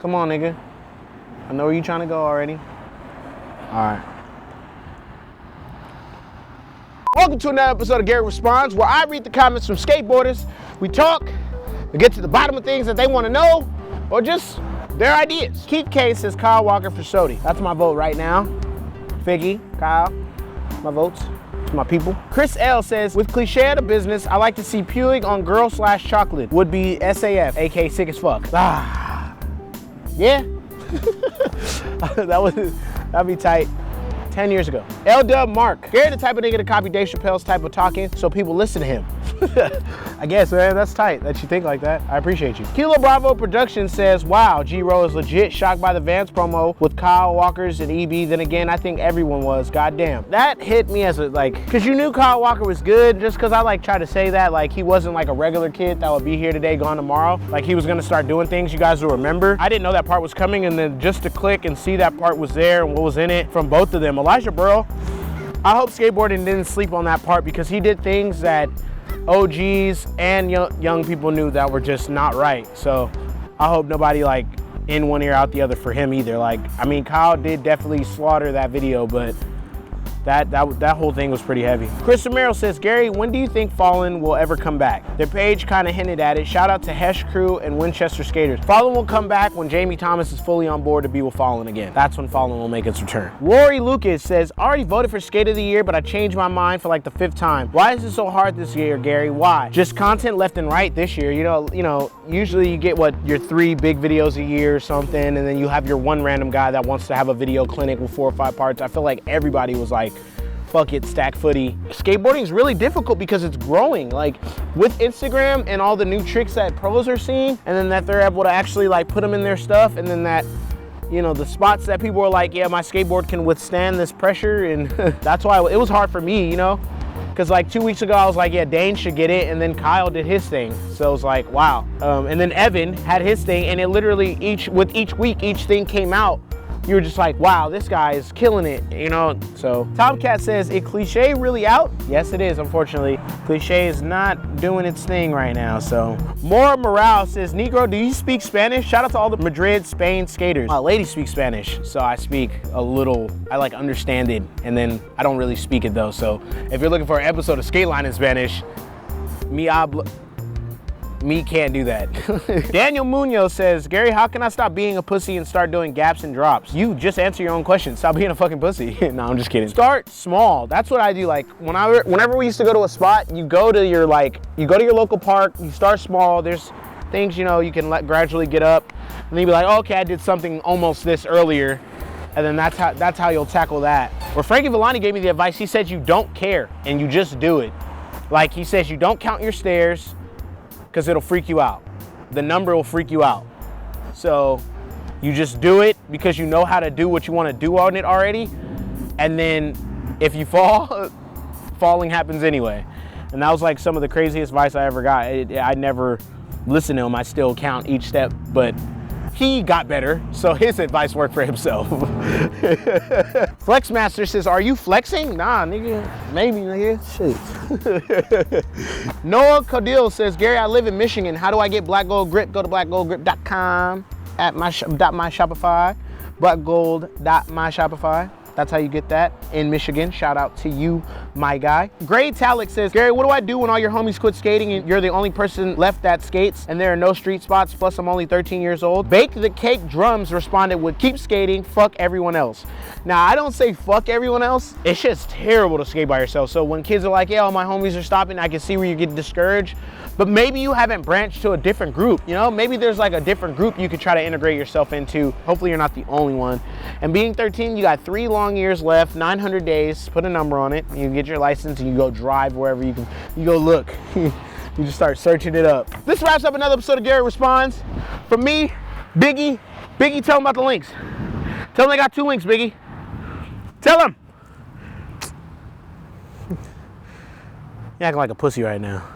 Come on, nigga. I know where you trying to go already. All right. Welcome to another episode of Gary Responds, where I read the comments from skateboarders. We talk, we get to the bottom of things that they want to know, or just their ideas. Keith K says Kyle Walker for SOTY. That's my vote right now. Figgy, Kyle, my votes. My people. Chris L says, with cliche out of business, I like to see Puig on girl/chocolate. Would be SAF, aka sick as fuck. Yeah. That'd be tight. 10 years ago. L-Dub Mark. Gary the type of nigga to copy Dave Chappelle's type of talking so people listen to him. I guess, man, that's tight that you think like that. I appreciate you. Kilo Bravo Productions says, wow, G-Ro is legit shocked by the Vans promo with Kyle Walker's and EB. Then again, I think everyone was. Goddamn. That hit me as a, cause you knew Kyle Walker was good, just cause I try to say that, he wasn't like a regular kid that would be here today, gone tomorrow. He was gonna start doing things you guys will remember. I didn't know that part was coming, and then just to click and see that part was there and what was in it from both of them. Elijah Burrow, I hope skateboarding didn't sleep on that part, because he did things that OGs and young people knew that were just not right. So I hope nobody in one ear out the other for him either. I mean, Kyle did definitely slaughter that video, but that whole thing was pretty heavy. Chris Romero says, Gary, when do you think Fallen will ever come back? Their page kind of hinted at it. Shout out to Hesh Crew and Winchester Skaters. Fallen will come back when Jamie Thomas is fully on board to be with Fallen again. That's when Fallen will make its return. Rory Lucas says, already voted for Skate of the Year, but I changed my mind for the 5th time. Why is it so hard this year, Gary? Why? Just content left and right this year. You know, usually you get your 3 big videos a year or something, and then you have your one random guy that wants to have a video clinic with 4 or 5 parts. I feel like everybody was fuck it, stack footy. Skateboarding is really difficult because it's growing. With Instagram and all the new tricks that pros are seeing, and then that they're able to actually put them in their stuff, and then that, the spots that people are yeah, my skateboard can withstand this pressure, and that's why it was hard for me, because 2 weeks ago I was yeah, Dane should get it, and then Kyle did his thing. So it was wow. And then Evan had his thing, and it literally with each week, each thing came out. You were just wow, this guy is killing it, So Tomcat says, is cliche really out? Yes, it is, unfortunately. Cliche is not doing its thing right now, so. Mora Morale says, Negro, do you speak Spanish? Shout out to all the Madrid, Spain skaters. My lady speaks Spanish, so I speak a little. I understand it, and then I don't really speak it though. So if you're looking for an episode of Skateline in Spanish, me can't do that. Daniel Munoz says, Gary, how can I stop being a pussy and start doing gaps and drops? You just answer your own question. Stop being a fucking pussy. No, I'm just kidding. Start small. That's what I do. Whenever we used to go to a spot, you go to your your local park, you start small. There's things, you can gradually get up, and then you be okay, I did something almost this earlier. And then that's how you'll tackle that. Where Frankie Villani gave me the advice, he said you don't care and you just do it. He says you don't count your stairs, because it'll freak you out. The number will freak you out. So you just do it because you know how to do what you want to do on it already. And then if you fall, falling happens anyway. And that was some of the craziest advice I ever got. I never listened to him. I still count each step, but he got better, so his advice worked for himself. Flexmaster says, are you flexing? Nah, nigga, maybe, nigga, shit. Noah Codil says, Gary, I live in Michigan. How do I get Black Gold Grip? Go to blackgoldgrip.com at my Shopify, blackgold.myshopify. That's how you get that in Michigan. Shout out to you, my guy. Gray Talic says, Gary, what do I do when all your homies quit skating and you're the only person left that skates and there are no street spots, plus I'm only 13 years old? Bake the Cake Drums responded with, keep skating, fuck everyone else. Now, I don't say fuck everyone else. It's just terrible to skate by yourself. So when kids are yeah, all my homies are stopping, I can see where you get discouraged. But maybe you haven't branched to a different group, Maybe there's a different group you could try to integrate yourself into. Hopefully you're not the only one. And being 13, you got 3 long years left, 900 days, put a number on it. You get your license and you go drive wherever you can. You go look. You just start searching it up. This wraps up another episode of Gary Responds. From me, Biggie. Biggie, tell them about the links. Tell them they got 2 links, Biggie. Tell them. You're acting like a pussy right now.